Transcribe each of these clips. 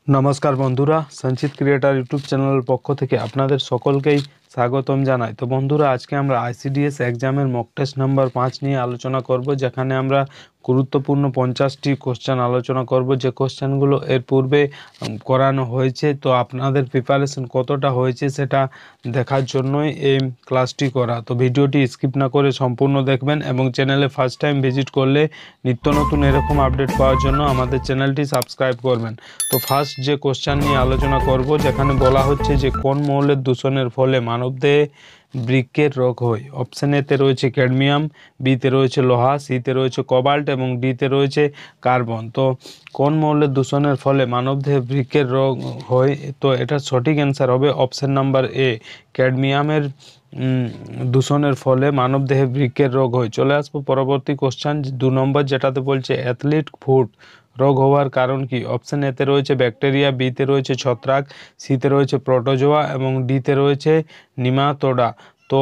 নমস্কার বন্ধুরা, সঞ্চিত ক্রিয়েটার ইউটিউব চ্যানেলের পক্ষ থেকে আপনাদের সকলকেই স্বাগতম জানাই। তো বন্ধুরা, আজকে আমরা আইসিডিএস এক্সামের মক টেস্ট নাম্বার 5 নিয়ে আলোচনা করব, যেখানে আমরা গুরুত্বপূর্ণ 50টি কোশ্চেন আলোচনা করব, যে কোশ্চেনগুলো এর পূর্বে করানো হয়েছে। তো আপনাদের প্রিপারেশন কতটা হয়েছে সেটা দেখার জন্যই এই ক্লাসটি করা। তো ভিডিওটি স্কিপ না করে সম্পূর্ণ দেখবেন এবং চ্যানেলে ফার্স্ট টাইম ভিজিট করলে নিত্য নতুন এরকম আপডেট পাওয়ার জন্য আমাদের চ্যানেলটি সাবস্ক্রাইব করবেন। তো ফার্স্ট যে কোশ্চেন নিয়ে আলোচনা করব, যেখানে বলা হচ্ছে যে কোন মৌলের দূষণের ফলে মানবদেহে বৃক্কের রোগ হয়। অপশন এতে রয়েছে ক্যাডমিয়াম, বিতে রয়েছে লোহা, সিতে রয়েছে কোবাল্ট এবং ডিতে রয়েছে কার্বন। তো কোন মৌলের দূষণের ফলে মানবদেহে বৃক্কের রোগ হয়? তো এটার সঠিক অ্যান্সার হবে অপশন নাম্বার এ, ক্যাডমিয়ামের দূষণের ফলে মানবদেহে বৃক্কের রোগ হয়। চলে আসবো পরবর্তী কোশ্চেন 2 নম্বর, যেটাতে বলছে অ্যাথলিট ফুট রোগ হওয়ার কারণ কি? অপশন এতে রয়েছে ব্যাকটেরিয়া, বিতে রয়েছে ছত্রাক, সিতে রয়েছে প্রোটোজোয়া এবং ডিতে রয়েছে নিমাটোডা। তো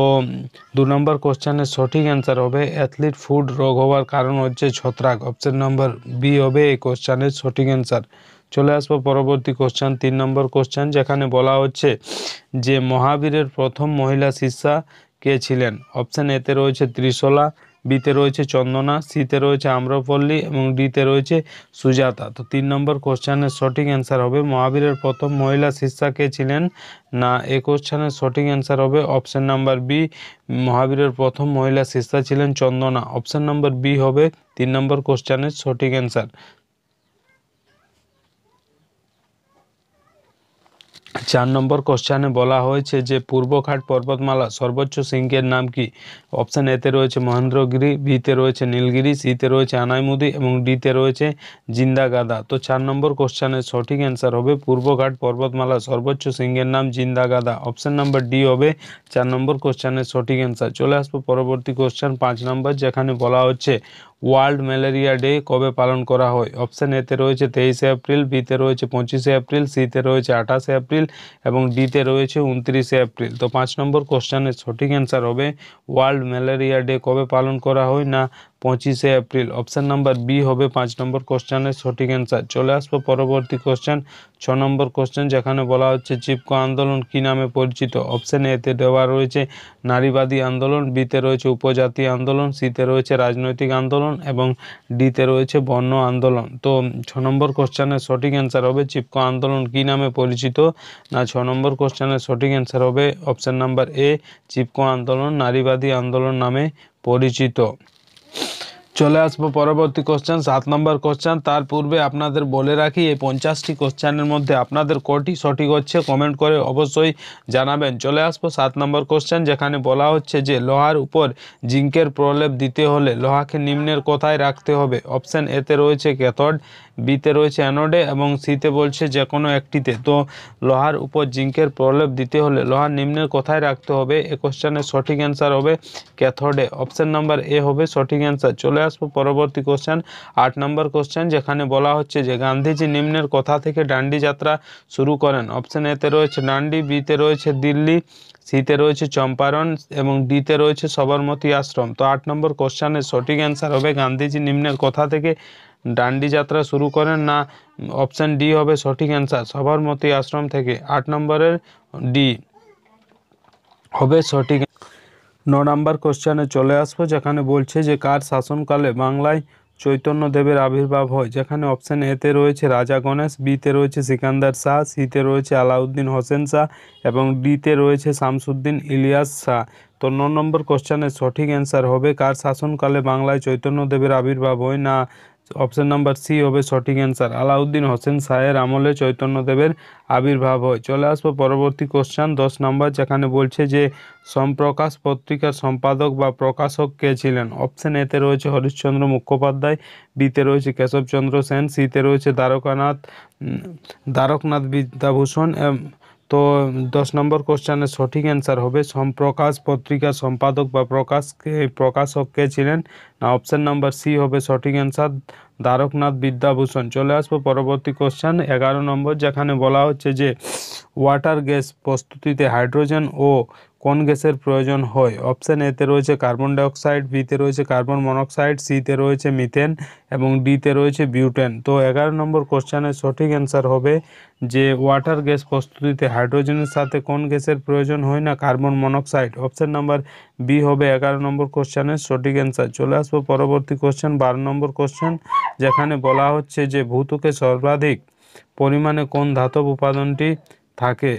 2 নম্বর কোশ্চেনের সঠিক অ্যান্সার হবে অ্যাথলিট ফুড রোগ হওয়ার কারণ হচ্ছে ছত্রাক। অপশন নাম্বার বি হবে এই কোশ্চেনের সঠিক অ্যান্সার। চলে আসবো পরবর্তী কোশ্চেন 3 নম্বর কোশ্চেন, যেখানে বলা হচ্ছে যে মহাবীরের প্রথম মহিলা শিষ্যা কে ছিলেন? অপশন এতে রয়েছে ত্রিশলা, বিতে রয়েছে চন্দনা, সিতে রয়েছে আম্রপল্লী এবং ডিতে রয়েছে সুজাতা। তো 3 নম্বর কোশ্চেনের সঠিক অ্যান্সার হবে মহাবীরের প্রথম মহিলা শিষ্যা কে ছিলেন না, এই কোশ্চেনের সঠিক অ্যান্সার হবে অপশন নাম্বার বি, মহাবীরের প্রথম মহিলা শিষ্যা ছিলেন চন্দনা। অপশন নাম্বার বি হবে 3 নম্বর কোশ্চেনের সঠিক অ্যান্সার। 4 নম্বর কোশ্চেনে বলা হয়েছে যে পূর্বঘাট পর্বতমালা সর্বোচ্চ শৃঙ্গের নাম কি? অপশন এতে রয়েছে মহেন্দ্রগিরি, বিতে রয়েছে নীলগিরি, সিতে রয়েছে আনাইমুদি এবং ডিতে রয়েছে জিন্দাগাদা। তো 4 নম্বর কোশ্চেনের সঠিক অ্যান্সার হবে পূর্বঘাট পর্বতমালা সর্বোচ্চ শৃঙ্গের নাম জিন্দাগাদা। অপশন নাম্বার ডি হবে 4 নম্বর কোশ্চেনের সঠিক অ্যান্সার। চলে আসবো পরবর্তী কোশ্চেন 5 নম্বর, যেখানে বলা হচ্ছে ওয়ার্ল্ড ম্যালেরিয়া ডে কবে পালন করা হয়? অপশন এতে রয়েছে 23শে এপ্রিল, বিতে রয়েছে 25শে এপ্রিল, সিতে রয়েছে 28শে এপ্রিল এবং ডিতে রয়েছে 29শে এপ্রিল। তো 5 নম্বর কোশ্চেনের সঠিক অ্যান্সার হবে ওয়ার্ল্ড ম্যালেরিয়া ডে কবে পালন করা হয় না, 25শে এপ্রিল। অপশন নাম্বার বি হবে 5 নম্বর কোশ্চেনের সঠিক অ্যান্সার। চলে আসবো পরবর্তী কোশ্চেন 6 নম্বর কোশ্চেন, যেখানে বলা হচ্ছে চিপকো আন্দোলন কি নামে পরিচিত? অপশন এতে দেওয়া রয়েছে নারীবাদী আন্দোলন, বিতে রয়েছে উপজাতি আন্দোলন, সিতে রয়েছে রাজনৈতিক আন্দোলন এবং ডিতে রয়েছে বর্ণ আন্দোলন। তো 6 নম্বর কোশ্চেনের সঠিক অ্যান্সার হবে চিপকো আন্দোলন কি নামে পরিচিত না, 6 নম্বর কোশ্চেনের সঠিক অ্যান্সার হবে অপশন নাম্বার এ, চিপকো আন্দোলন নারীবাদী আন্দোলন নামে পরিচিত। চলে আসবো পরবর্তী কোশ্চেন 7 নম্বর কোশ্চেন। তার পূর্বে আপনাদের বলে রাখি, এই 50টি কোশ্চেনের মধ্যে আপনাদের কটি সঠিক হচ্ছে কমেন্ট করে অবশ্যই জানাবেন। চলে আসবো 7 নম্বর কোশ্চেন, যেখানে বলা হচ্ছে যে লোহার উপর জিঙ্কের প্রলেপ দিতে হলে লোহাকে নিম্নের কোথায় রাখতে হবে? অপশন এতে রয়েছে ক্যাথোড, বিতে রয়েছে অ্যানোডে এবং সিতে বলছে যে কোনো একটিতে। তো লোহার উপর জিঙ্কের প্রলেপ দিতে হলে লোহার নিম্নের কোথায় রাখতে হবে? এই কোশ্চেনের সঠিক অ্যান্সার হবে ক্যাথোডে। অপশন নাম্বার এ হবে সঠিক অ্যান্সার। চলে আসবো পরবর্তী কোশ্চেন 8 নম্বর কোশ্চেন, যেখানে বলা হচ্ছে যে গান্ধীজি নিম্নের কোথা থেকে ডান্ডি যাত্রা শুরু করেন? অপশন এতে রয়েছে ডান্ডি, বিতে রয়েছে দিল্লি, সিতে রয়েছে চম্পারণ এবং ডিতে রয়েছে সবরমতী আশ্রম। তো 8 নম্বর কোশ্চেনের সঠিক অ্যান্সার হবে গান্ধীজি নিম্নের কোথা থেকে ডান্ডি যাত্রা শুরু করেন না, অপশন ডি হবে সঠিক অ্যান্সার, সবরমতী আশ্রম থেকে। 8 নম্বরের ডি হবে সঠিক। 9 নম্বর কোশ্চেনে চলে আসবো, যেখানে বলছে যে কার শাসনকালে বাংলায় চৈতন্যদেবের আবির্ভাব হয়? যেখানে অপশন এতে রয়েছে রাজা গণেশ, বিতে রয়েছে সিকান্দার শাহ, সিতে রয়েছে আলাউদ্দিন হোসেন শাহ এবং ডিতে রয়েছে শামসুদ্দিন ইলিয়াস শাহ। তো 9 নম্বর কোশ্চেনের সঠিক অ্যান্সার হবে কার শাসনকালে বাংলায় চৈতন্যদেবের আবির্ভাব হয় না, অপশন নাম্বার সি হবে সঠিক অ্যান্সার, আলাউদ্দিন হোসেন শাহের আমলে চৈতন্যদেবের আবির্ভাব হয়। চলে আসবো পরবর্তী কোশ্চেন 10 নম্বর, যেখানে বলছে যে সম্প্রকাশ পত্রিকার সম্পাদক বা প্রকাশক কে ছিলেন? অপশন এতে রয়েছে হরিশ্চন্দ্র মুখোপাধ্যায়, বিতে রয়েছে কেশবচন্দ্র সেন, সিতে রয়েছে দ্বারকনাথ বিদ্যাভূষণ। তো 10 নম্বর কোশ্চেনের সঠিক অ্যান্সার হবে সম্প্রকাশ পত্রিকার সম্পাদক বা প্রকাশক কে ছিলেন না, অপশন নাম্বার সি হবে সঠিক অ্যান্সার, দ্বারকনাথ বিদ্যাভূষণ। চলে আসবো পরবর্তী কোশ্চেন 11 নম্বর, যেখানে বলা হচ্ছে যে ওয়াটার গ্যাস প্রস্তুতিতে হাইড্রোজেন ও কোন গ্যাসের প্রয়োজন হয়? অপশন এতে রয়েছে কার্বন ডাইঅক্সাইড, বিতে রয়েছে কার্বন মনোক্সাইড, সিতে রয়েছে মিথেন এবং ডিতে রয়েছে বিউটেন। তো 11 নম্বর কোশ্চেনের সঠিক অ্যান্সার হবে যে ওয়াটার গ্যাস প্রস্তুতিতে হাইড্রোজেনের সাথে কোন গ্যাসের প্রয়োজন হয় না? Carbon monoxide. Option number B হবে 11 নম্বর কোশ্চেনের সঠিক অ্যান্সার। চলে আসবো পরবর্তী কোশ্চেন 12 নম্বর কোশ্চেন, যেখানে বলা হচ্ছে যে ভূত্বকে সর্বাধিক পরিমাণে কোন ধাতব উপাদানটি থাকে?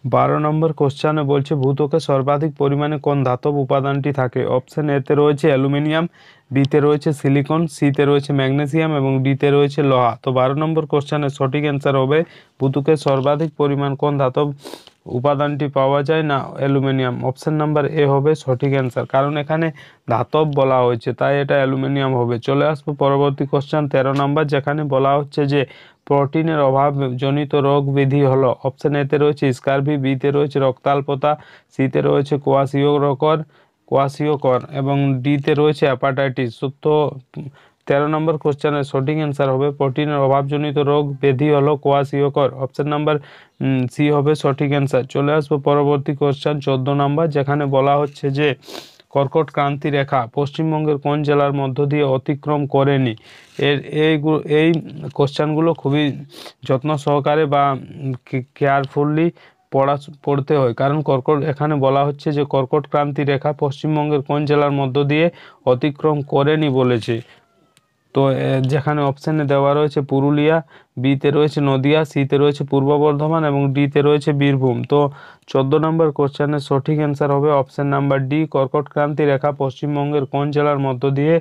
12 নম্বর কোশ্চেনে বলছে ভূত্বকে সর্বাধিক পরিমাণে কোন ধাতব উপাদানটি থাকে? অপশন এতে রয়েছে অ্যালুমিনিয়াম, বিতে রয়েছে সিলিকন, সিতে রয়েছে ম্যাগনেসিয়াম এবং ডিতে রয়েছে লোহা। তো 12 নম্বর কোশ্চেনের সঠিক অ্যান্সার হবে ভূত্বকে সর্বাধিক পরিমাণ কোন ধাতব উপাদানটি পাওয়া যায় না? অ্যালুমিনিয়াম। অপশন নাম্বার এ হবে সঠিক অ্যান্সার, কারণ এখানে ধাতব বলা হয়েছে তাই এটা অ্যালুমিনিয়াম হবে। চলে আসবো পরবর্তী কোশ্চেন 13 নম্বর, যেখানে বলা হচ্ছে যে প্রোটিনের অভাব জনিত রোগ বিধি হলো। অপশন এতে রয়েছে স্কারভি, বিতে রয়েছে রক্তাল্পতা, সিতে রয়েছে কোয়াশিওকর এবং ডিতে রয়েছে হ্যাপাটাইটিস। তো 13 নম্বর কোশ্চেনের সঠিক অ্যান্সার হবে প্রোটিনের অভাবজনিত রোগ ব্যাধি হলো কোয়াশিওকর। অপশন নাম্বার সি হবে সঠিক অ্যান্সার। চলে আসবো পরবর্তী কোশ্চেন 14 নম্বর, যেখানে বলা হচ্ছে যে কর্কট ক্রান্তি রেখা পশ্চিমবঙ্গের কোন জেলার মধ্য দিয়ে অতিক্রম করেনি? এই কোশ্চেনগুলো খুবই যত্ন সহকারে বা কেয়ারফুলি পড়তে হয়, কারণ এখানে বলা হচ্ছে যে কর্কট ক্রান্তি রেখা পশ্চিমবঙ্গের কোন জেলার মধ্য দিয়ে অতিক্রম করেনি বলেছে। তো যেখানে অপশানে দেওয়া রয়েছে পুরুলিয়া, বিতে রয়েছে নদিয়া, সিতে রয়েছে পূর্ব বর্ধমান এবং ডিতে রয়েছে বীরভূম। তো 14 নম্বর কোশ্চেনের সঠিক অ্যান্সার হবে অপশান নাম্বার ডি, কর্কট ক্রান্তি রেখা পশ্চিমবঙ্গের কোন জেলার মধ্য দিয়ে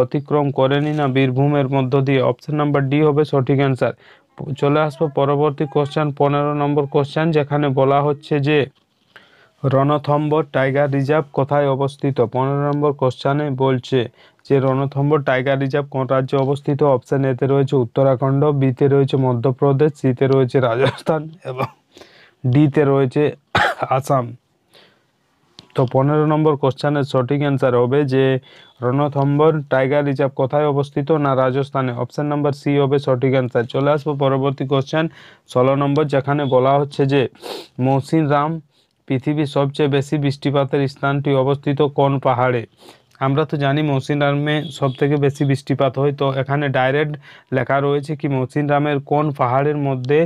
অতিক্রম করেনি না বীরভূমের মধ্য দিয়ে। অপশান নাম্বার ডি হবে সঠিক অ্যান্সার। চলে আসবো পরবর্তী কোশ্চেন 15 নম্বর কোশ্চেন, যেখানে বলা হচ্ছে যে রণথম্বর টাইগার রিজার্ভ কোথায় অবস্থিত? 15 নম্বর কোশ্চেনে বলছে যে রণথম্বর টাইগার রিজার্ভ কোন রাজ্যে অবস্থিত? অপশন এতে রয়েছে উত্তরাখণ্ড, বিতে রয়েছে মধ্যপ্রদেশ, সিতে রয়েছে রাজস্থান এবং ডিতে রয়েছে আসাম। তো 15 নম্বর কোশ্চেনের সঠিক অ্যান্সার হবে যে রণথম্বর টাইগার রিজার্ভ কোথায় অবস্থিত না রাজস্থানে। অপশন নাম্বার সি হবে সঠিক অ্যান্সার। চলে আসবো পরবর্তী কোশ্চেন 16 নম্বর, যেখানে বলা হচ্ছে যে মৌসিনরাম পৃথিবীর সবচেয়ে বেশি বৃষ্টিপাতের স্থানটি অবস্থিত কোন পাহাড়ে? আমরা তো জানি মৌসিনরামে সব থেকে বেশি বৃষ্টিপাত হয়, তো এখানে ডাইরেক্ট লেখা রয়েছে কি মৌসিনরামের কোন পাহাড়ের মধ্যে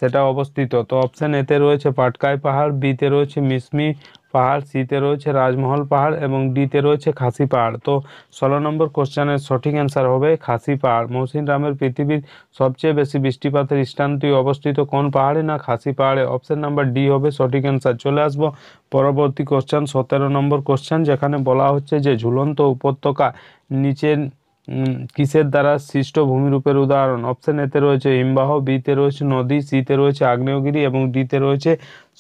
সেটা অবস্থিত। তো অপশান এতে রয়েছে পাটকাই পাহাড়, বিতে রয়েছে মিসমি পাহাড়, সিতে রয়েছে রাজমহল পাহাড় এবং ডিতে রয়েছে খাসি পাহাড়। তো 16 নম্বর কোশ্চেনের সঠিক অ্যান্সার হবে খাসি পাহাড়। মৌসিনরামের পৃথিবীর সবচেয়ে বেশি বৃষ্টিপাতের স্থানটি অবস্থিত কোন পাহাড়ে না খাসি পাহাড়ে। অপশন নাম্বার ডি হবে সঠিক অ্যান্সার। চলে আসবো পরবর্তী কোশ্চেন 17 নম্বর কোশ্চেন, যেখানে বলা হচ্ছে যে ঝুলন্ত উপত্যকা নিচের কিসের দ্বারা সৃষ্ট ভূমিরূপের উদাহরণ? অপশন এতে রয়েছে হিমবাহ, বিতে রয়েছে নদী, সিতে রয়েছে আগ্নেয়গিরি এবং ডিতে রয়েছে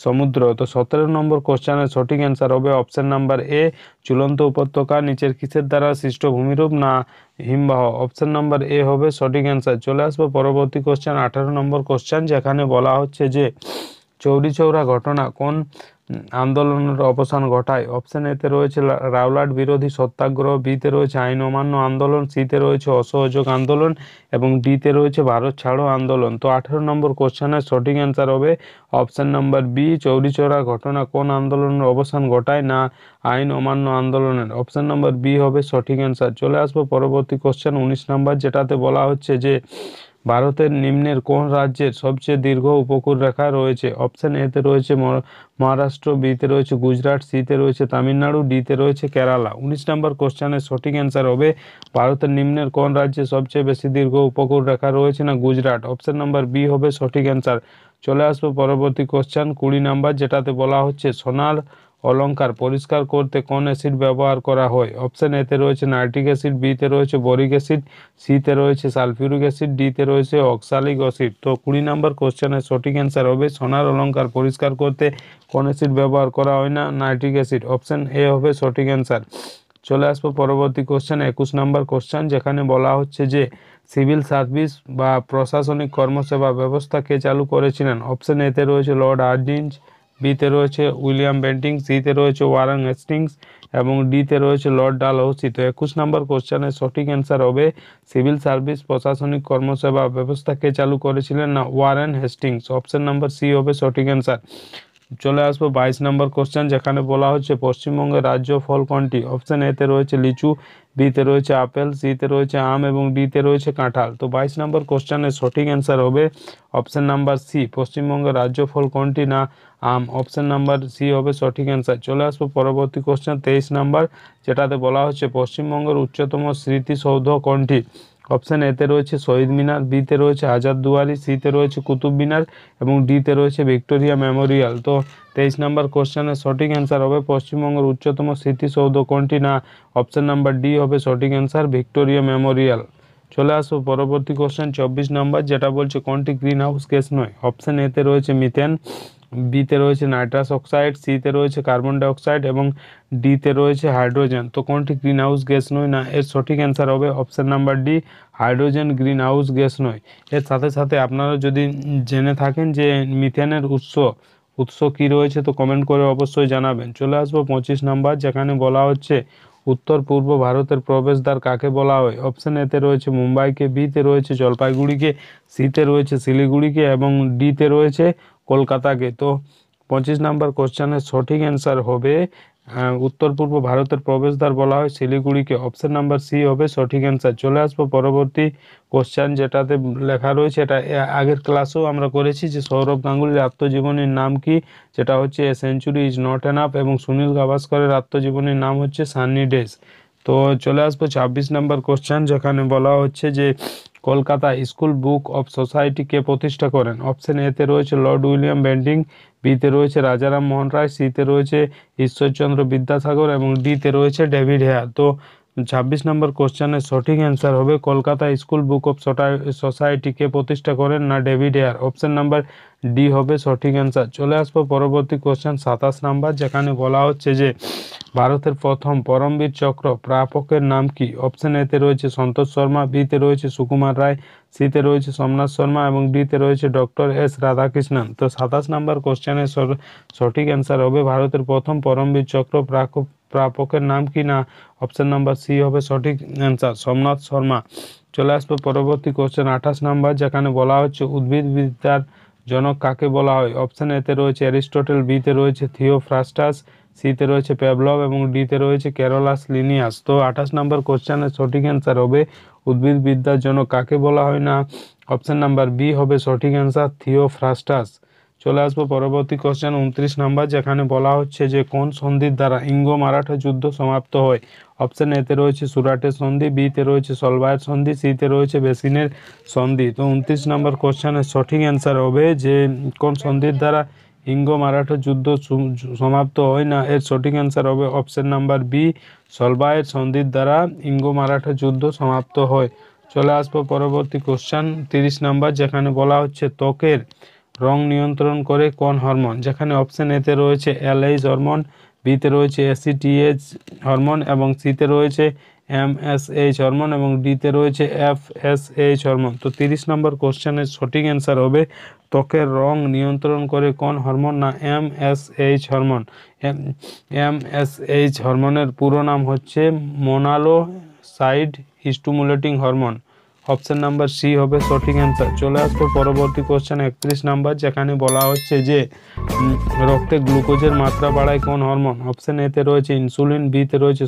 সমুদ্র। তো 17 নম্বর কোশ্চেনের সঠিক অ্যান্সার হবে অপশন নাম্বার এ, ঝুলন্ত উপত্যকা নিচের কিসের দ্বারা সৃষ্ট ভূমিরূপ না হিমবাহ। অপশন নাম্বার এ হবে সঠিক অ্যান্সার। চলে আসবো পরবর্তী কোশ্চেন 18 নম্বর কোশ্চেন, যেখানে বলা হচ্ছে যে চৌরি চৌরা ঘটনা কোন আন্দোলনের অবসান ঘটায়? অপশন এতে রয়েছে রাওলাট বিরোধী সত্যাগ্রহ, বিতে রয়েছে আইন অমান্য আন্দোলন, সিতে রয়েছে অসহযোগ আন্দোলন এবং ডিতে রয়েছে ভারত ছাড়ো আন্দোলন। তো 18 নম্বর কোশ্চেনের সঠিক অ্যান্সার হবে অপশন নাম্বার বি, চৌরি চৌরা ঘটনা কোন আন্দোলনের অবসান ঘটায় না আইন অমান্য আন্দোলনের। অপশন নাম্বার বি হবে সঠিক অ্যান্সার। চলে আসবো পরবর্তী কোশ্চেন 19 নম্বর, যেটাতে বলা হচ্ছে যে ভারতের নিম্নের কোন রাজ্যের সবচেয়ে দীর্ঘ উপকূল রেখা রয়েছে? অপশন এতে রয়েছে মহারাষ্ট্র, বিতে রয়েছে গুজরাট, সিতে রয়েছে তামিলনাড়ু, ডিতে রয়েছে কেরালা। 19 নম্বর কোশ্চেনের সঠিক অ্যান্সার হবে ভারতের নিম্নের কোন রাজ্যে সবচেয়ে বেশি দীর্ঘ উপকূল রেখা রয়েছে না গুজরাট। অপশন নাম্বার বি হবে সঠিক অ্যান্সার। চলে আসবো পরবর্তী কোশ্চেন 20 নম্বর, যেটাতে বলা হচ্ছে সোনার অলঙ্কার পরিষ্কার করতে কোন অ্যাসিড ব্যবহার করা হয়? অপশন এতে রয়েছে নাইট্রিক অ্যাসিড, বিতে রয়েছে বোরিক অ্যাসিড, সিতে রয়েছে সালফিউরিক অ্যাসিড, ডিতে রয়েছে অক্সালিক অ্যাসিড। তো 20 নম্বর কোশ্চেনের সঠিক অ্যান্সার হবে সোনার অলঙ্কার পরিষ্কার করতে কোন অ্যাসিড ব্যবহার করা হয় না নাইট্রিক অ্যাসিড। অপশন এ হবে সঠিক অ্যান্সার। চলে আসবো পরবর্তী কোশ্চেন 21 নম্বর কোশ্চেন, যেখানে বলা হচ্ছে যে সিভিল সার্ভিস বা প্রশাসনিক কর্মসেবা ব্যবস্থা কে চালু করেছিলেন? অপশন এতে রয়েছে লর্ড হার্ডিঞ্জ, বিতে রয়েছে উইলিয়াম বেন্টিং, সিতে রয়েছে ওয়ারেন হেস্টিংস এবং ডিতে রয়েছে লর্ড ডালহৌসি। তো 21 নম্বর কোশ্চেনের সঠিক অ্যান্সার হবে সিভিল সার্ভিস প্রশাসনিক কর্মসেবা ব্যবস্থা কে চালু করেছিলেন না Warren Hastings. Option number C হবে সঠিক অ্যান্সার। চলে আসবো 22 নম্বর কোশ্চেন, যেখানে বলা হচ্ছে পশ্চিমবঙ্গের রাজ্য ফল কোনটি? অপশন এতে রয়েছে লিচু, বিতে রয়েছে আপেল, সিতে রয়েছে আম এবং ডিতে রয়েছে কাঁঠাল। তো 22 নম্বর কোশ্চেনের সঠিক অ্যান্সার হবে অপশন নাম্বার সি, পশ্চিমবঙ্গের রাজ্য ফল কোনটি? না আম। অপশন নাম্বার সি হবে সঠিক অ্যান্সার। চলে আসবো পরবর্তী কোশ্চেন 23 নাম্বার, যেটাতে বলা হচ্ছে পশ্চিমবঙ্গের উচ্চতম স্মৃতিসৌধ কোনটি? অপশন এতে রয়েছে শহীদ মিনার, বিতে রয়েছে আজাদ দুয়ারি, সিতে রয়েছে কুতুব মিনার এবং ডিতে রয়েছে ভিক্টোরিয়া মেমোরিয়াল। তো 23 নম্বর কোশ্চেনের সঠিক অ্যান্সার হবে পশ্চিমবঙ্গের উচ্চতম স্মৃতিসৌধ কোনটি? না অপশন নাম্বার ডি হবে সঠিক অ্যান্সার, ভিক্টোরিয়া মেমোরিয়াল। চলে আসবো পরবর্তী কোশ্চেন 24 নম্বর, যেটা বলছে কোনটি গ্রিন হাউস গ্যাস নয়? অপশন এতে রয়েছে মিথেন, বিতে রয়েছে নাইট্রাস অক্সাইড, সিতে রয়েছে কার্বন ডাইঅক্সাইড এবং ডিতে রয়েছে হাইড্রোজেন। তো কোনটি গ্রিন হাউস গ্যাস নয়? না এর সঠিক অ্যান্সার হবে option number D, hydrogen green house gas নয়। এর সাথে সাথে আপনারা যদি জেনে থাকেন যে মিথেনের উৎস কি রয়েছে, তো কমেন্ট করে অবশ্যই জানাবেন। চলে আসবো 25 নাম্বার, যেখানে বলা হচ্ছে উত্তর পূর্ব ভারতের প্রবেশদ্বার কাকে বলা হয়? অপশন এতে রয়েছে মুম্বাইকে, বিতে রয়েছে জলপাইগুড়িকে, সিতে রয়েছে শিলিগুড়িকে এবং ডিতে রয়েছে কলকাতাকে। তো 25 নাম্বার কোশ্চেনের সঠিক অ্যান্সার হবে উত্তর পূর্ব ভারতের প্রবেশদ্বার বলা হয় শিলিগুড়িকে। অপশন নাম্বার সি হবে সঠিক অ্যান্সার। চলে আসবো পরবর্তী কোশ্চেন, যেটাতে লেখা রয়েছে, এটা আগের ক্লাসেও আমরা করেছি, যে সৌরভ গাঙ্গুলির আত্মজীবনীর নাম কি? যেটা হচ্ছে a century is not enough এবং সুনীল গাভাস্করের আত্মজীবনীর নাম হচ্ছে সানি ডেজ। তো চলে আসবো 26 নম্বর কোশ্চেন, যেখানে বলা হচ্ছে যে Kolkata school book of society কে প্রতিষ্ঠা করেন? অপশন এতে রয়েছে লর্ড উইলিয়াম বেন্টিং, বিতে রয়েছে রাজারাম মোহন রায়, সিতে রয়েছে ঈশ্বরচন্দ্র বিদ্যাসাগর এবং ডিতে রয়েছে ডেভিড হেয়ার। তো 26 নম্বর কোশ্চেনের সঠিক অ্যান্সার হবে Kolkata school book of society কে প্রতিষ্ঠা করেন? না David Hare. Option number D হবে সঠিক অ্যান্সার। চলে আসবো পরবর্তী কোশ্চেন 27 নাম্বার, যেখানে বলা হচ্ছে যে ভারতের প্রথম পরমবীর চক্র প্রাপকের নাম কি? অপশন এতে রয়েছে সন্তোষ শর্মা, বিতে রয়েছে সুকুমার রায়, সিতে রয়েছে সোমনাথ শর্মা এবং ডিতে রয়েছে ডক্টর এস রাধাকৃষ্ণন। তো 27 নম্বর কোশ্চেনের সঠিক অ্যান্সার হবে ভারতের প্রথম পরমবীর চক্র প্রাপকের নাম কি? না অপশন নাম্বার সি হবে সঠিক অ্যান্সার, সোমনাথ শর্মা। চলে আসবো পরবর্তী কোশ্চেন 28 নাম্বার, যেখানে বলা হচ্ছে উদ্ভিদবিদ্যার জনক কাকে বলা হয়? অপশন এতে রয়েছে অ্যারিস্টটল, বিতে রয়েছে থিওফ্রাস্টাস, সিতে রয়েছে প্যাভলভ এবং ডিতে রয়েছে ক্যারোলাস লিনিয়াস। তো 28 নম্বর কোশ্চেনের সঠিক অ্যান্সার হবে উদ্ভিদবিদ্যার জনক কাকে বলা হয়? না অপশন নাম্বার বি হবে সঠিক অ্যান্সার, থিওফ্রাস্টাস। চলে আসবো পরবর্তী কোশ্চেন 29 নাম্বার, যেখানে বলা হচ্ছে যে কোন সন্ধির দ্বারা ইঙ্গো মারাঠা যুদ্ধ সমাপ্ত হয়? অপশন এতে রয়েছে সুরাটের সন্ধি, বিতে রয়েছে সলবায়ের সন্ধি, সিতে রয়েছে বেসিনের সন্ধি। তো 29 নম্বর কোশ্চেনের সঠিক অ্যান্সার হবে যে কোন সন্ধির দ্বারা ইঙ্গো মারাঠা যুদ্ধ সমাপ্ত হয়? না এর সঠিক অ্যান্সার হবে অপশন নাম্বার বি, সলবায়ের সন্ধির দ্বারা ইঙ্গো মারাঠা যুদ্ধ সমাপ্ত হয়। চলে আসবো পরবর্তী কোশ্চেন 30 নাম্বার, যেখানে বলা হচ্ছে ত্বকের রং নিয়ন্ত্রণ করে কোন হরমোন? যেখানে অপশন এতে রয়েছে এলএইচ হরমোন, বিতে রয়েছে এসিটিএইচ হরমোন এবং সিতে রয়েছে এমএসএইচ হরমোন এবং ডিতে রয়েছে এফএসএইচ হরমোন। তো 30 নম্বর কোশ্চেনের সঠিক অ্যান্সার হবে ত্বকের রং নিয়ন্ত্রণ করে কোন হরমোন? না এমএসএইচ হরমোন। এমএসএইচ হরমোনের পুরো নাম হচ্ছে মোনালোসাইড stimulating hormone. Option number C হবে সঠিক অ্যান্সার। চলে আসবো পরবর্তী কোশ্চেন 31 নাম্বার, যেখানে বলা হচ্ছে যে রক্তে গ্লুকোজের মাত্রা বাড়ায় কোন হরমোন? অপশন এতে রয়েছে ইনসুলিন, বিতে রয়েছে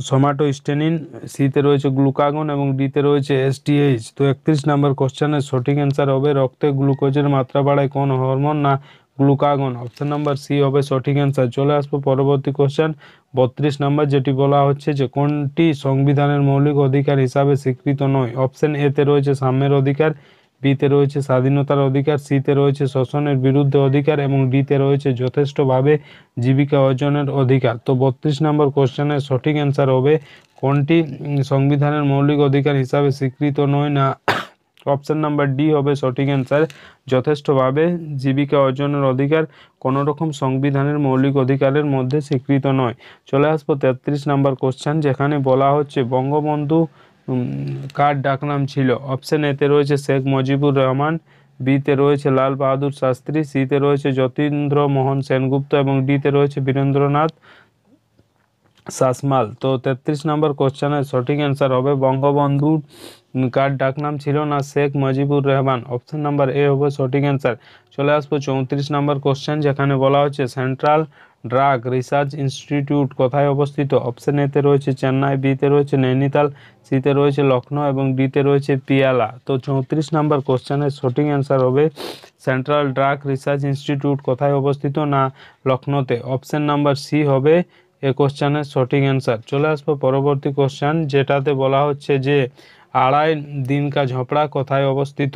সোমাটোস্টেনিন, সিতে রয়েছে গ্লুকাগন এবং ডিতে রয়েছে এসটিএইচ। তো 31 নম্বর কোশ্চেনের সঠিক অ্যান্সার হবে রক্তে গ্লুকোজের মাত্রা বাড়ায় কোন হরমোন? না গ্লুকাগন। অপশন নাম্বার সি হবে সঠিক অ্যান্সার। চলে আসবো পরবর্তী কোশ্চেন 32 নম্বর, যেটি বলা হচ্ছে যে কোনটি সংবিধানের মৌলিক অধিকার হিসাবে স্বীকৃত নয়? অপশন এতে রয়েছে সাম্যের অধিকার, বিতে রয়েছে স্বাধীনতার অধিকার, সিতে রয়েছে শোষণের বিরুদ্ধে অধিকার এবং ডিতে রয়েছে যথেষ্টভাবে জীবিকা অর্জনের অধিকার। তো 32 নম্বর কোশ্চেনের সঠিক অ্যান্সার হবে কোনটি সংবিধানের মৌলিক অধিকার হিসাবে স্বীকৃত নয়? না অপশন নাম্বার ডি হবে সঠিক অ্যান্সার, যথেষ্টভাবে জীবিকা অর্জনের অধিকার কোনো রকম সংবিধানের মৌলিক অধিকারের মধ্যে স্বীকৃত নয়। চলে আসবো 33 নম্বর কোশ্চেন, যেখানে বলা হচ্ছে বঙ্গবন্ধু কার ডাকনাম ছিল? অপশন এতে রয়েছে শেখ মুজিবুর রহমান, বিতে রয়েছে লাল বাহাদুর শাস্ত্রী, সিতে রয়েছে যতীন্দ্র মোহন সেনগুপ্ত এবং ডিতে রয়েছে বীরেন্দ্রনাথ শাসমল। তো 33 নম্বর কোশ্চেনের সঠিক অ্যান্সার হবে বঙ্গবন্ধু কার ডাকনাম ছিল না Sheikh Mujibur Rahman. Option number A হবে সঠিক অ্যান্সার। চলে আসবো 34 নম্বর কোশ্চেন, যেখানে বলা হচ্ছে সেন্ট্রাল ড্রাগ রিসার্চ ইনস্টিটিউট কোথায় অবস্থিত। অপশন এতে রয়েছে চেন্নাই, বিতে রয়েছে নৈনিতাল, সিতে রয়েছে লখনৌ এবং ডিতে রয়েছে পিয়ালা। তো 34 নম্বর কোশ্চেনের সঠিক অ্যান্সার হবে সেন্ট্রাল ড্রাগ রিসার্চ ইনস্টিটিউট কোথায় অবস্থিত না লখনৌতে। অপশন নাম্বার সি হবে এ কোশ্চেনের সঠিক অ্যান্সার। চলে আসবো পরবর্তী কোশ্চেন, যেটাতে বলা হচ্ছে যে আড়াই দিন কা ঝোপড়া কোথায় অবস্থিত।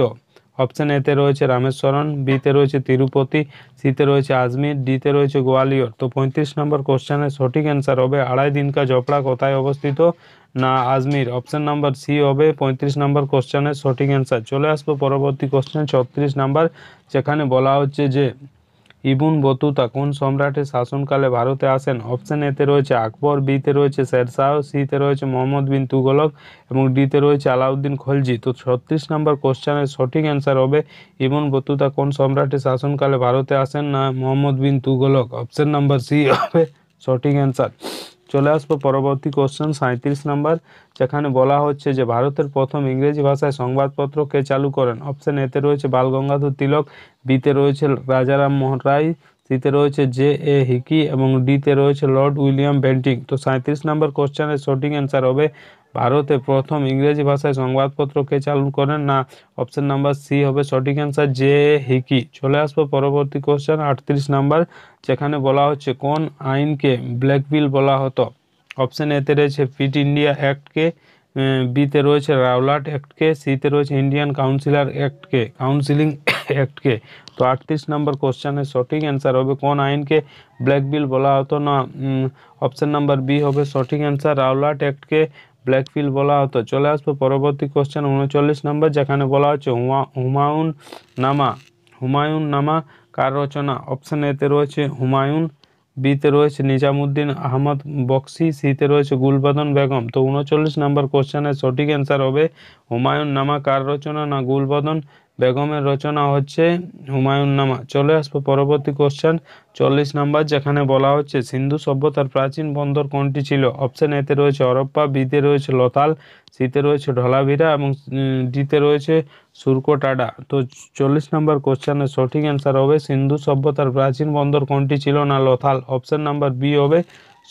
অপশন এতে রয়েছে রামেশ্বরম, বিতে রয়েছে তিরুপতি, সিতে রয়েছে আজমির, ডিতে রয়েছে গোয়ালিয়র। তো 35 নম্বর কোশ্চেনের সঠিক অ্যান্সার হবে আড়াই দিন কা ঝোপড়া কোথায় অবস্থিত না আজমির। অপশন নাম্বার সি হবে 35 নম্বর কোশ্চেনের সঠিক অ্যান্সার। চলে আসবো পরবর্তী কোশ্চেন 36 নাম্বার, যেখানে বলা হচ্ছে যে ইবন বতুতা কোন সম্রাটের শাসনকালে ভারতে আসেন। অপশন এতে রয়েছে আকবর, বিতে রয়েছে শেরশাহ, সিতে রয়েছে মোহাম্মদ বিন তুগলক এবং ডিতে রয়েছে আলাউদ্দিন খলজি। তো 36 নম্বর কোশ্চেনের সঠিক অ্যান্সার হবে ইবন বতুতা কোন সম্রাটের শাসনকালে ভারতে আসেন না Mohammad bin Tughlaq. Option number C হবে সঠিক অ্যান্সার। চলে আসবো পরবর্তী কোশ্চেন 37 নাম্বার, যেখানে বলা হচ্ছে যে ভারতের প্রথম ইংরেজি ভাষায় সংবাদপত্র কে চালু করেন। অপশন এতে রয়েছে বালগঙ্গাধর তিলক, বিতে রয়েছে রাজারাম মোহন রায়, সিতে রয়েছে জে এ হিকি এবং ডিতে রয়েছে লর্ড উইলিয়াম বেন্টিং। তো 37 নম্বর কোশ্চেনের সঠিক অ্যান্সার হবে ভারতে প্রথম ইংরেজি ভাষায় সংবাদপত্র কে চালু করেন না অপশন নাম্বার সি হবে সঠিক অ্যান্সার জে এ হিকি। চলে আসবো পরবর্তী কোশ্চেন 38 নাম্বার, যেখানে বলা হচ্ছে কোন আইনকে ব্ল্যাক বিল বলা হতো। অপশন এতে রয়েছে ফিট ইন্ডিয়া অ্যাক্টকে, বিতে রয়েছে রাওলাট অ্যাক্টকে, সিতে রয়েছে ইন্ডিয়ান কাউন্সিলর অ্যাক্টকে কাউন্সিলিং অ্যাক্টকে। তো 38 নম্বর কোশ্চেনের সঠিক অ্যান্সার হবে কোন আইনকে ব্ল্যাক বিল বলা হতো না অপশন নাম্বার বি হবে সঠিক অ্যান্সার রাওলাট অ্যাক্টকে ব্ল্যাক বিল বলা হতো। চলে আসবো পরবর্তী কোশ্চেন 39 নম্বর, যেখানে বলা হচ্ছে হুমায়ুন নামা হুমায়ুন নামা কার রচনা। অপশন এতে রয়েছে হুমায়ুন, বিতে রয়েছে নিজামুদ্দিন আহমদ বক্সি, সিতে রয়েছে গুলবদন বেগম। তো 39 নম্বর কোশ্চেনের সঠিক অ্যান্সার হবে হুমায়ুন নামা কার রচনা না গুলবদন বেগমের রচনা হচ্ছে হুমায়ুন নামা। চলে আসবো পরবর্তী কোশ্চেন 40 নম্বর, যেখানে বলা হচ্ছে সিন্ধু সভ্যতার প্রাচীন বন্দর কোনটি ছিল। অপশন এতে রয়েছে হরপ্পা, বিতে রয়েছে লোথাল, সিতে রয়েছে ঢলাভিরা এবং ডিতে রয়েছে সুরকোটাডা। তো 40 নম্বর কোশ্চেনের সঠিক অ্যান্সার হবে সিন্ধু সভ্যতার প্রাচীন বন্দর কোনটি ছিল না লোথাল। অপশন নাম্বার বি হবে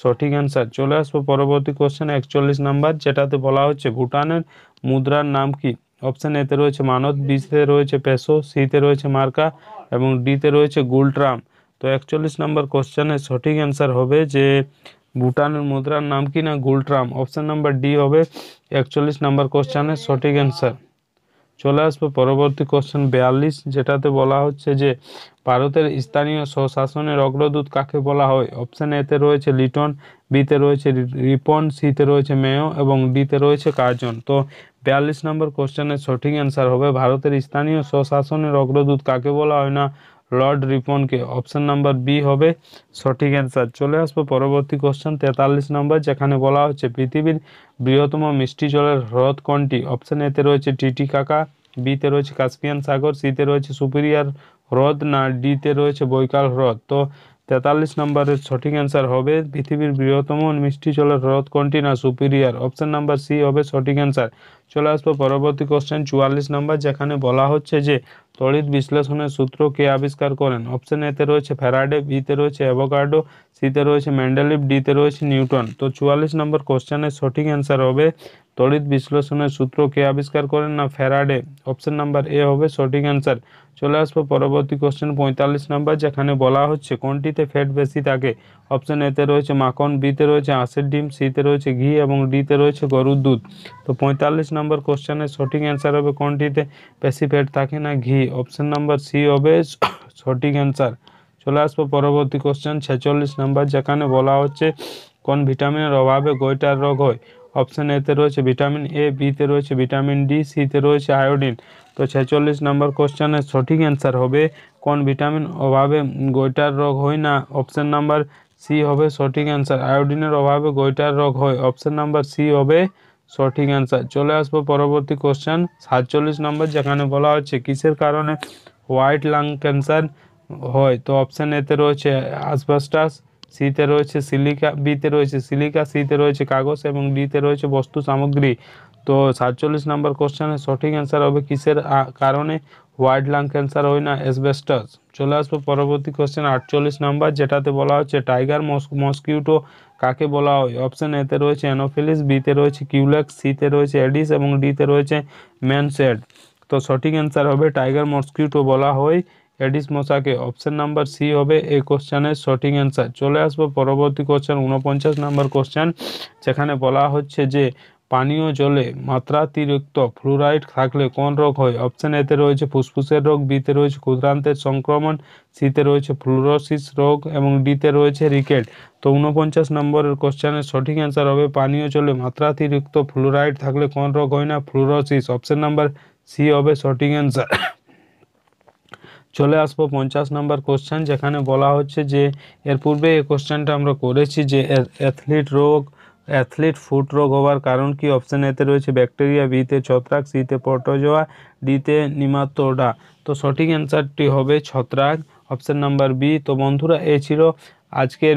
সঠিক অ্যান্সার। চলে আসবো পরবর্তী কোশ্চেন 41 নাম্বার, যেটাতে বলা হচ্ছে ভুটানের মুদ্রার নাম কি। অপশন এতে রয়েছে মানত, বিতে রয়েছে পেসো, সিতে রয়েছে মার্কা এবং ডিতে রয়েছে গুলট্রাম। তো 41 নম্বর কোশ্চেনের সঠিক অ্যান্সার হবে যে ভুটানের মুদ্রার নাম কি না গুলট্রাম। অপশন নাম্বার ডি হবে 41 নম্বর কোশ্চেনের সঠিক অ্যান্সার। চলে আসবো পরবর্তী কোশ্চেন 42, যেটাতে বলা হচ্ছে যে ভারতের স্থানীয় স্বশাসনের অগ্রদূত কাকে বলা হয়। অপশন এতে রয়েছে লিটন, বিতে রয়েছে রিপন, সিতে রয়েছে মেয় এবং ডিতে রয়েছে কার্জন। তো 42 নম্বর কোশ্চেনের সঠিক অ্যান্সার হবে ভারতের স্থানীয় স্বশাসনের অগ্রদূত কাকে বলা হয় না লর্ড রিপনকে। অপশন নাম্বার বি হবে সঠিক অ্যান্সার। চলে আসবো পরবর্তী কোশ্চেন 43 নম্বর, যেখানে বলা হচ্ছে পৃথিবীর বৃহত্তম মিষ্টি জলের হ্রদ কোনটি। অপশন এতে রয়েছে টিটিকাকা, বিতে রয়েছে কাস্পিয়ান সাগর, সিতে রয়েছে সুপিরিয়ার হ্রদ না ডিতে রয়েছে বৈকাল হ্রদ। তো 43 নম্বরের সঠিক অ্যান্সার হবে পৃথিবীর বৃহত্তম মিষ্টি জলের হ্রদ কোনটি না সুপিরিয়ার। অপশন নাম্বার সি হবে সঠিক অ্যান্সার। চলে আসবো পরবর্তী কোশ্চেন 44 নম্বর, যেখানে বলা হচ্ছে যে তড়িৎ বিশ্লেষণের সূত্র কে আবিষ্কার করেন। অপশন এতে রয়েছে ফ্যারাডে, বিতে রয়েছে অ্যাভোগাড্রো, সিতে রয়েছে মেন্ডেলিভ, ডিতে রয়েছে নিউটন। তো 44 নম্বর কোশ্চেনের সঠিক অ্যান্সার হবে তড়িৎ বিশ্লেষণের সূত্র কে আবিষ্কার করেন না ফ্যারাডে। অপশন নাম্বার এ হবে সঠিক অ্যান্সার। চলে আসবো পরবর্তী কোশ্চেন 45 নম্বর, যেখানে বলা হচ্ছে কোনটিতে ফ্যাট বেশি থাকে। অপশন এতে রয়েছে মাখন, বিতে রয়েছে হাঁসের ডিম, সিতে রয়েছে ঘি এবং ডিতে রয়েছে গরুর দুধ। তো 45 নম্বর কোশ্চেনের সঠিক অ্যান্সার হবে কোনটিতে বেশি ফ্যাট থাকে না ঘি। অপশন নাম্বার সি হবে সঠিক অ্যান্সার। চলে আসবো পরবর্তী কোশ্চেন 46 নম্বর, যেখানে বলা হচ্ছে কোন ভিটামিনের অভাবে গোইটার রোগ হয়। অপশন এতে রয়েছে ভিটামিন এ, বিতে রয়েছে ভিটামিন ডি, সিতে রয়েছে আয়োডিন। তো 46 নম্বর কোশ্চেনের সঠিক অ্যান্সার হবে কোন ভিটামিন অভাবে গোইটার রোগ হয় না। অপশন নাম্বার সি হবে সঠিক অ্যান্সার। আয়োডিনের অভাবে গোইটার রোগ হয়। অপশন নাম্বার সি হবে সঠিক অ্যান্সার। চলে আসবো পরবর্তী কোশ্চেন 47 নম্বর, যেখানে বলা হচ্ছে কিসের কারণে হোয়াইট লাং ক্যান্সার হয়। তো অপশন এতে রয়েছে আসবাস্টাস, সিতে রয়েছে সিলিকা, বিতে রয়েছে সিলিকা, সিতে রয়েছে কাগজ এবং ডিতে রয়েছে বস্তু সামগ্রী। তো তো 47 নম্বর কোশ্চেনের সঠিক অ্যান্সার হবে কিসের কারণে হোয়াইট লাং ক্যান্সার হয় না? অ্যাসবেস্টস। চলে আসবো পরবর্তী কোশ্চেন 48 নাম্বার, যেটাতে বলা হচ্ছে টাইগার মসকিউটো কাকে বলা হয়? অপশন এতে রয়েছে অ্যানোফিলিস, বিতে রয়েছে কিউলেক্স, সিতে রয়েছে এডিস এবং ডিতে রয়েছে ম্যানসেড। তো সঠিক অ্যান্সার হবে টাইগার মসকিউটো বলা হয় এডিস মশাকে। অপশন নাম্বার সি হবে এই কোশ্চেনের সঠিক অ্যান্সার। চলে আসবো পরবর্তী কোশ্চেন 49 নাম্বার কোশ্চেন, যেখানে বলা হচ্ছে যে পানীয় জলে মাত্রাতিরিক্ত ফ্লুরাইড থাকলে কোন রোগ হয়? অপশন এতে রয়েছে ফুসফুসের রোগ, বিতে রয়েছে ক্ষুদ্রান্তের সংক্রমণ, সিতে রয়েছে ফ্লুরোসিস রোগ এবং ডিতে রয়েছে রিকেট। তো 49 নম্বরের কোশ্চেনের সঠিক অ্যান্সার হবে পানীয় জলে মাত্রাতিরিক্ত ফ্লুরাইড থাকলে কোন রোগ হয় না? ফ্লুরোসিস। অপশন নাম্বার সি হবে সঠিক অ্যান্সার। চলে আসবো 50 নম্বর কোশ্চেন, যেখানে বলা হচ্ছে যে এর পূর্বে এই কোশ্চেনটা আমরা করেছি যে অ্যাথলিট ফুট রোগ হওয়ার কারণ কি? অপশন এতে রয়েছে ব্যাকটেরিয়া, বিতে ছত্রাক, সিতে প্রোটোজোয়া, ডিতে নিমাটোডা। তো সঠিক অ্যান্সারটি হবে ছত্রাক, অপশন নাম্বার বি। তো বন্ধুরা, এই ছিল আজকের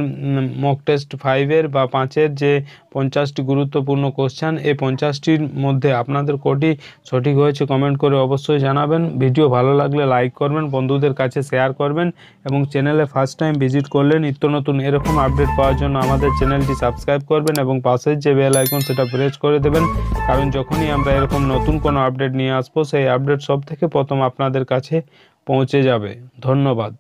মক টেস্ট 5-এর বা 5-এর যে 50টি গুরুত্বপূর্ণ কোশ্চেন। এই 50টির মধ্যে আপনাদের কোটি সঠিক হয়েছে কমেন্ট করে অবশ্যই জানাবেন। ভিডিও ভালো লাগলে লাইক করবেন, বন্ধুদের কাছে শেয়ার করবেন এবং চ্যানেলে ফার্স্ট টাইম ভিজিট করলে নিত্য নতুন এরকম আপডেট পাওয়ার জন্য আমাদের চ্যানেলটি সাবস্ক্রাইব করবেন এবং পাশের যে বেল আইকন সেটা প্রেস করে দেবেন, কারণ যখনই আমরা এরকম নতুন কোনো আপডেট নিয়ে আসবো সেই আপডেট সব থেকে প্রথম আপনাদের কাছে পৌঁছে যাবে। ধন্যবাদ।